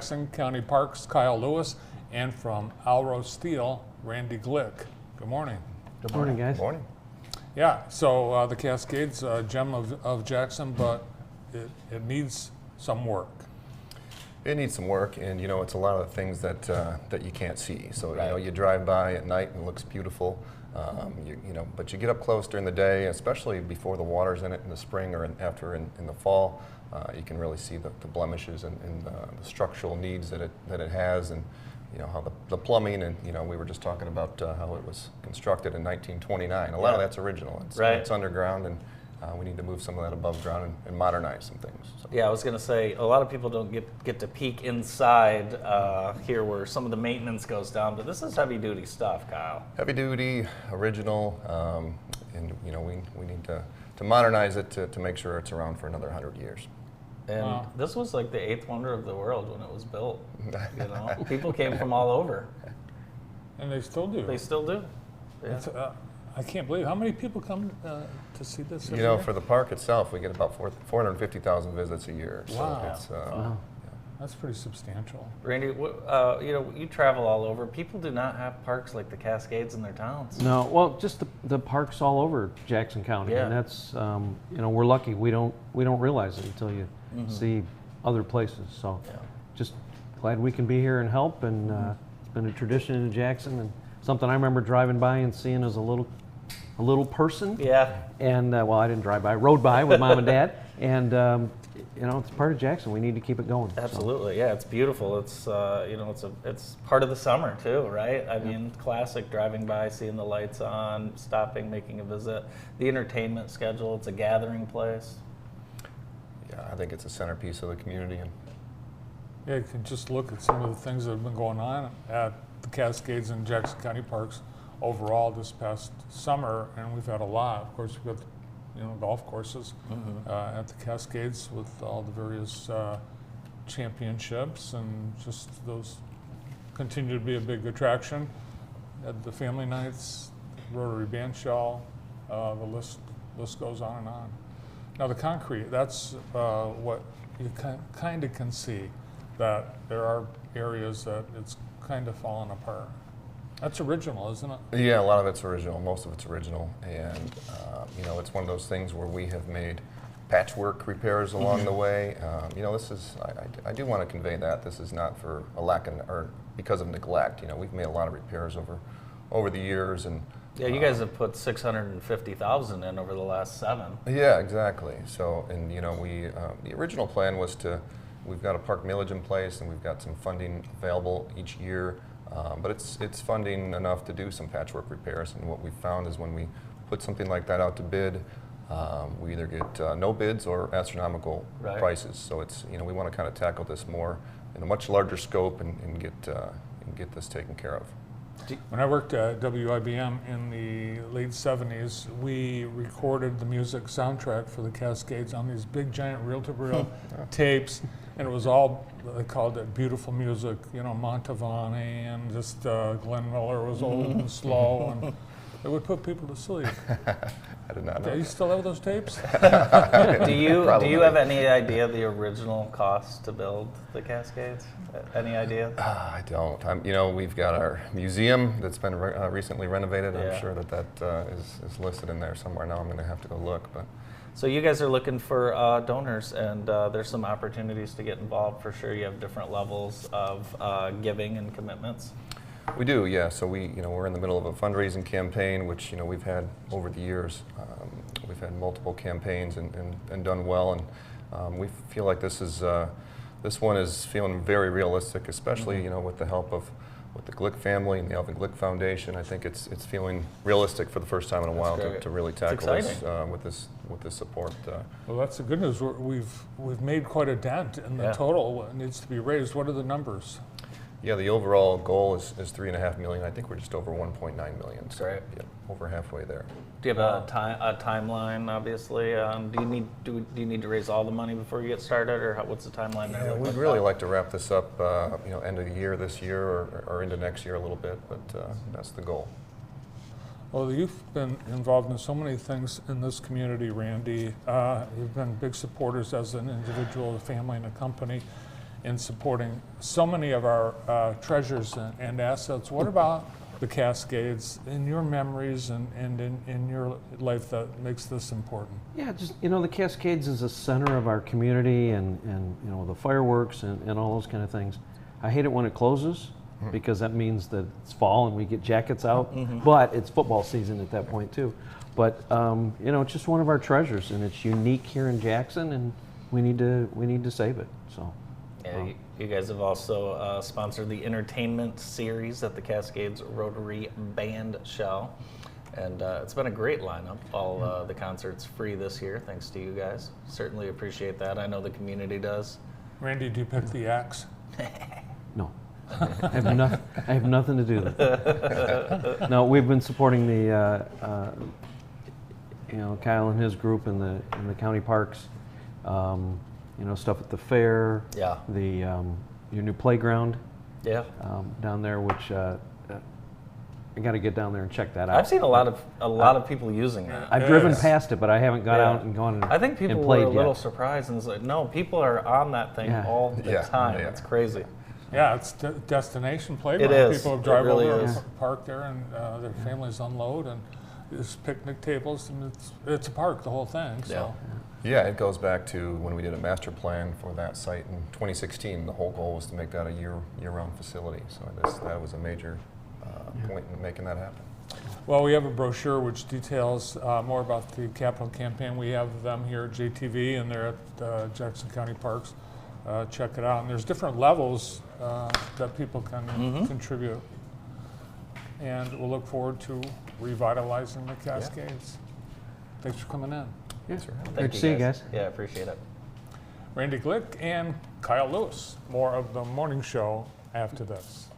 Jackson County Parks, Kyle Lewis, and from Alro Steel, Randy Glick. Good morning. Good morning, guys. Good morning. Yeah, so the Cascades, gem of Jackson, but it needs some work. It needs some work, and it's a lot of the things that that you can't see. So Right. you drive by at night and it looks beautiful, but you get up close during the day, especially before the water's in it in the spring or after in the fall. You can really see the blemishes and the structural needs that it has, and how the plumbing, and we were just talking about how it was constructed in 1929. A lot of that's original. It's underground, and we need to move some of that above ground and modernize some things. So. Yeah, I was going to say, a lot of people don't get to peek inside here where some of the maintenance goes down, but this is heavy-duty stuff, Kyle. Heavy-duty, original, and we need to modernize it to make sure it's around for another 100 years. And this was like the 8th wonder of the world when it was built. People came from all over. And they still do. They still do. Yeah. I can't believe how many people come to see this. For the park itself, we get about 450,000 visits a year. So wow. It's, That's pretty substantial. Randy, you travel all over. People do not have parks like the Cascades in their towns. No, well, just the parks all over Jackson County, Yeah. and that's we're lucky. We don't realize it until you see other places. So, just glad we can be here and help. And it's been a tradition in Jackson, and something I remember driving by and seeing as a little person. Yeah. And I didn't drive by, I rode by with mom and dad, and it's part of Jackson. We need to keep it going. Absolutely, yeah. It's beautiful. It's it's part of the summer too, right? I mean, classic driving by, seeing the lights on, stopping, making a visit. The entertainment schedule. It's a gathering place. Yeah, I think it's a centerpiece of the community. And Yeah, you can just look at some of the things that have been going on at the Cascades and Jackson County Parks overall this past summer, and we've had a lot. Of course, we've got golf courses at the Cascades with all the various championships, and just those continue to be a big attraction. At the family nights, Rotary Band Shell, the list goes on and on. Now the concrete, that's what you kind of can see, that there are areas that it's kind of fallen apart. That's original, isn't it? Yeah, a lot of it's original. Most of it's original, and it's one of those things where we have made patchwork repairs along the way. This is I do want to convey that this is not for a lack of or because of neglect. We've made a lot of repairs over the years, and yeah, you guys have put 650,000 in over the last 7. Yeah, exactly. So, and we the original plan was we've got a park millage in place, and we've got some funding available each year. But it's funding enough to do some patchwork repairs, and what we found is when we put something like that out to bid, we either get no bids or astronomical prices. So it's we want to kind of tackle this more in a much larger scope and get this taken care of. When I worked at WIBM in the late 70s, we recorded the music soundtrack for the Cascades on these big giant reel-to-reel tapes, and it was all, they called it beautiful music, Montavani, and just Glenn Miller was old and slow, and it would put people to sleep. I did not know. Do you still have those tapes? Do you have any idea the original cost to build the Cascades? Any idea? I don't. We've got our museum that's been recently renovated. Yeah. I'm sure that is listed in there somewhere. Now I'm going to have to go look. But So you guys are looking for donors, and there's some opportunities to get involved for sure. You have different levels of giving and commitments. We do, yeah. So we're in the middle of a fundraising campaign, which we've had over the years. We've had multiple campaigns and done well, and we feel like this one is feeling very realistic, especially with the help of the Glick family and the Alvin Glick Foundation. I think it's feeling realistic for the first time in a while to really tackle this with this support. Well, that's the good news. We've made quite a dent in the total. What needs to be raised? What are the numbers? Yeah, the overall goal is $3.5 million. I think we're just over 1.9 million. So, Great. Yeah, over halfway there. Do you have a timeline? Obviously, do you need to raise all the money before you get started, or what's the timeline there? Yeah, we'd really like to wrap this up, end of the year this year, or into next year a little bit, but that's the goal. Well, you've been involved in so many things in this community, Randy. You've been big supporters as an individual, a family, and a company. in supporting so many of our treasures and assets. What about the Cascades in your memories and in your life that makes this important? Yeah, just, the Cascades is the center of our community and the fireworks and all those kind of things. I hate it when it closes because that means that it's fall and we get jackets out, but it's football season at that point too. But, it's just one of our treasures and it's unique here in Jackson and we need to save it, so. Yeah, you guys have also sponsored the entertainment series at the Cascades Rotary Band Shell. And it's been a great lineup. All the concerts free this year, thanks to you guys. Certainly appreciate that. I know the community does. Randy, do you pick the acts? No. I have nothing to do with it. No, we've been supporting the, Kyle and his group in the county parks. Stuff at the fair. Yeah. Your new playground. Yeah. Down there, which I got to get down there and check that out. I've seen a lot of people using that. I've driven past it, but I haven't got out and gone. I think people and were played a little yet. surprised and said, "No, people are on that thing all the time. Yeah. It's crazy." Yeah, it's a destination playground. It is. People drive really over is. and park there, and their families unload, and there's picnic tables, and it's a park, the whole thing. So. Yeah, it goes back to when we did a master plan for that site in 2016. The whole goal was to make that a year-round facility. So that was a major point in making that happen. Well, we have a brochure which details more about the capital campaign. We have them here at JTV, and they're at Jackson County Parks. Check it out. And there's different levels that people can contribute. And we'll look forward to revitalizing the Cascades. Thanks for coming in. Yes, Thank Great to see you guys. Yeah, appreciate it. Randy Glick and Kyle Lewis. More of the morning show after this.